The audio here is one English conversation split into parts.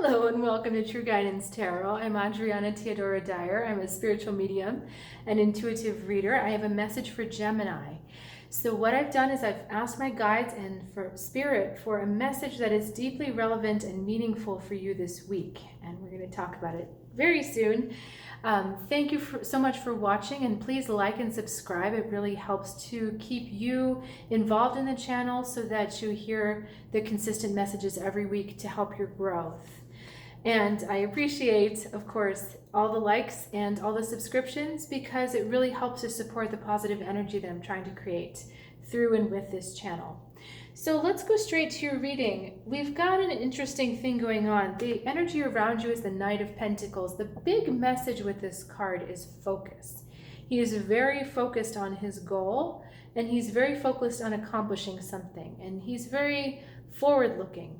Hello and welcome to True Guidance Tarot. I'm Adriana Teodoro-Dier. I'm a spiritual medium and intuitive reader. I have a message for Gemini. So what I've done is I've asked my guides and for spirit for a message that is deeply relevant and meaningful for you this week. And we're going to talk about it very soon. Thank you so much for watching, and please like and subscribe. It really helps to keep you involved in the channel so that you hear the consistent messages every week to help your growth. And I appreciate, of course, all the likes and all the subscriptions because it really helps to support the positive energy that I'm trying to create through and with this channel. So let's go straight to your reading. We've got an interesting thing going on. The energy around you is the Knight of Pentacles. The big message with this card is focus. He is very focused on his goal, and he's very focused on accomplishing something, and he's very forward-looking.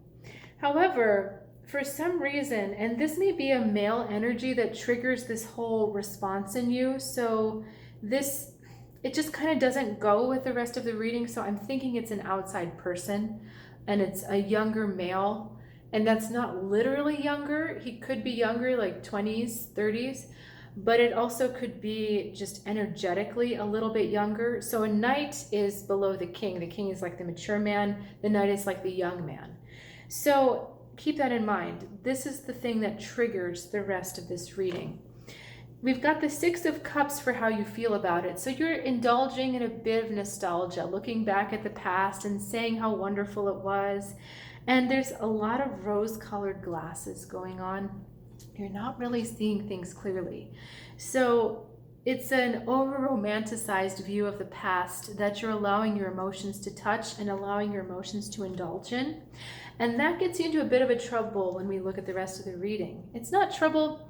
However, for some reason, and this may be a male energy that triggers this whole response in you, so it just kind of doesn't go with the rest of the reading. So I'm thinking it's an outside person and it's a younger male, and that's not literally younger. He could be younger, like 20s, 30s, but it also could be just energetically a little bit younger. So a knight is below the king. The king is like the mature man. The knight is like the young man. So keep that in mind. This is the thing that triggers the rest of this reading. We've got the Six of Cups for how you feel about it. So you're indulging in a bit of nostalgia, looking back at the past and saying how wonderful it was. And there's a lot of rose-colored glasses going on. You're not really seeing things clearly. So it's an over-romanticized view of the past that you're allowing your emotions to touch and allowing your emotions to indulge in. And that gets you into a bit of a trouble when we look at the rest of the reading. It's not trouble.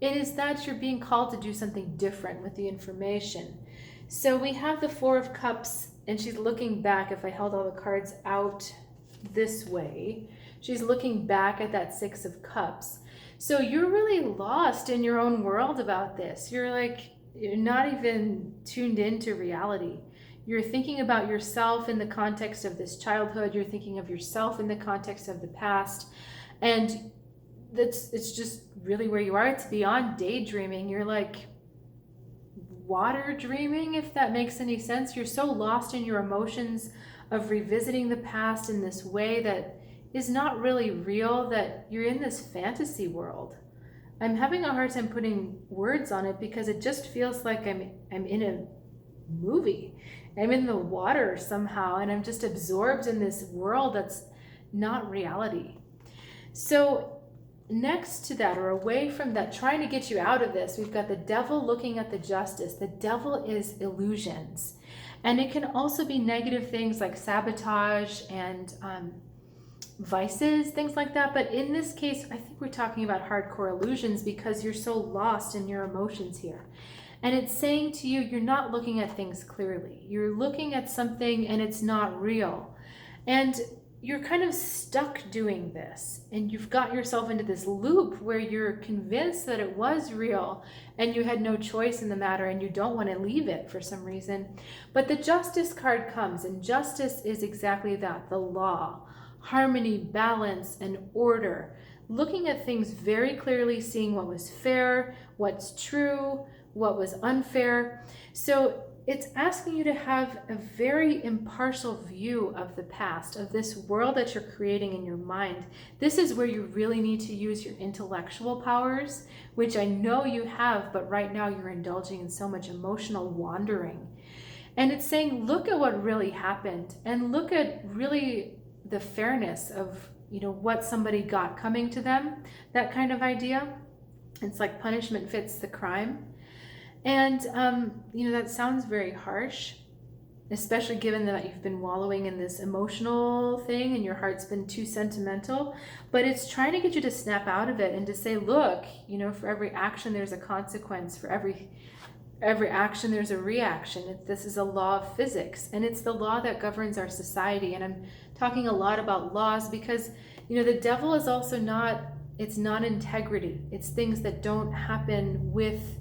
It is that you're being called to do something different with the information. So we have the Four of Cups, and she's looking back. If I held all the cards out this way, she's looking back at that Six of Cups. So you're really lost in your own world about this. You're not even tuned into reality. You're thinking about yourself in the context of this childhood. You're thinking of yourself in the context of the past. And it's just really where you are. It's beyond daydreaming. You're like water dreaming, if that makes any sense. You're so lost in your emotions of revisiting the past in this way that is not really real, that you're in this fantasy world. I'm having a hard time putting words on it because it just feels like I'm in a movie. I'm in the water somehow, and I'm just absorbed in this world that's not reality. So next to that, or away from that, trying to get you out of this, we've got the Devil looking at the Justice. The Devil is illusions. And it can also be negative things like sabotage and vices, things like that. But in this case, I think we're talking about hardcore illusions because you're so lost in your emotions here. And it's saying to you, you're not looking at things clearly. You're looking at something and it's not real. And you're kind of stuck doing this, and you've got yourself into this loop where you're convinced that it was real and you had no choice in the matter and you don't want to leave it for some reason. But the Justice card comes, and justice is exactly that, the law, harmony, balance, and order. Looking at things very clearly, seeing what was fair, what's true, what was unfair. So it's asking you to have a very impartial view of the past, of this world that you're creating in your mind. This is where you really need to use your intellectual powers, which I know you have, but right now you're indulging in so much emotional wandering. And it's saying, look at what really happened and look at really the fairness of, what somebody got coming to them, that kind of idea. It's like punishment fits the crime. And, that sounds very harsh, especially given that you've been wallowing in this emotional thing and your heart's been too sentimental. But it's trying to get you to snap out of it and to say, look, for every action, there's a consequence. For every action, there's a reaction. This is a law of physics, and it's the law that governs our society. And I'm talking a lot about laws because, the devil is also it's not integrity. It's things that don't happen with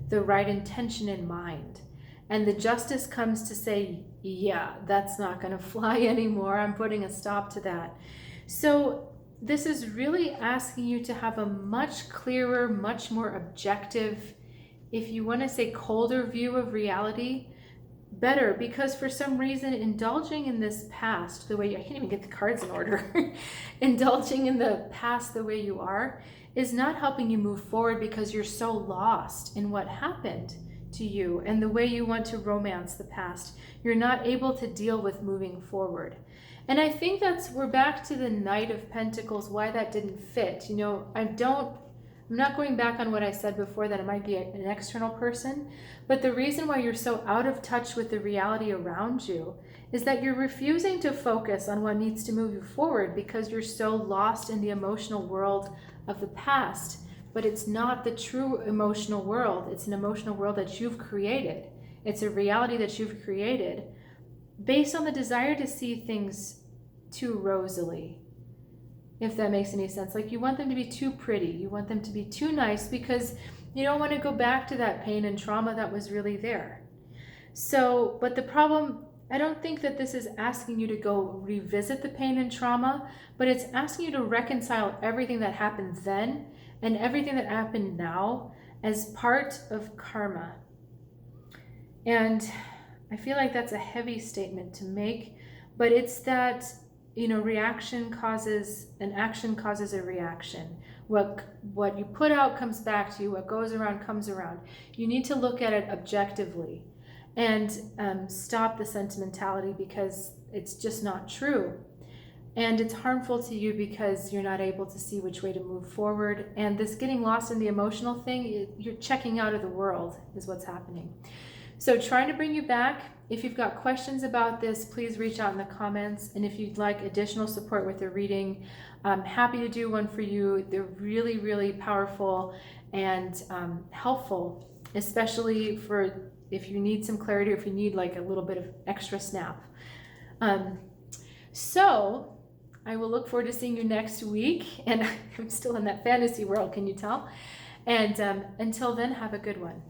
the right intention in mind. And the Justice comes to say, yeah, that's not going to fly anymore. I'm putting a stop to that. So this is really asking you to have a much clearer, much more objective, if you want to say colder view of reality, better, because for some reason indulging in this past the way I can't even get the cards in order indulging in the past the way you are is not helping you move forward, because you're so lost in what happened to you and the way you want to romance the past. You're not able to deal with moving forward. And I think we're back to the Knight of Pentacles, why that didn't fit. You know, I'm not going back on what I said before, that it might be an external person, but the reason why you're so out of touch with the reality around you is that you're refusing to focus on what needs to move you forward, because you're so lost in the emotional world of the past. But it's not the true emotional world. It's an emotional world that you've created. It's a reality that you've created based on the desire to see things too rosily, if that makes any sense. Like, you want them to be too pretty, you want them to be too nice, because you don't want to go back to that pain and trauma that was really there. So, but the problem, I don't think that this is asking you to go revisit the pain and trauma, but it's asking you to reconcile everything that happened then and everything that happened now as part of karma. And I feel like that's a heavy statement to make, but it's that, you know, reaction causes an action, causes a reaction. What you put out comes back to you. What goes around comes around. You need to look at it objectively and stop the sentimentality, because it's just not true. And it's harmful to you because you're not able to see which way to move forward. And this getting lost in the emotional thing, you're checking out of the world is what's happening. So trying to bring you back. If you've got questions about this, please reach out in the comments. And if you'd like additional support with the reading, I'm happy to do one for you. They're really, really powerful and helpful, especially for if you need some clarity or if you need like a little bit of extra snap. So I will look forward to seeing you next week. And I'm still in that fantasy world, can you tell? And until then, have a good one.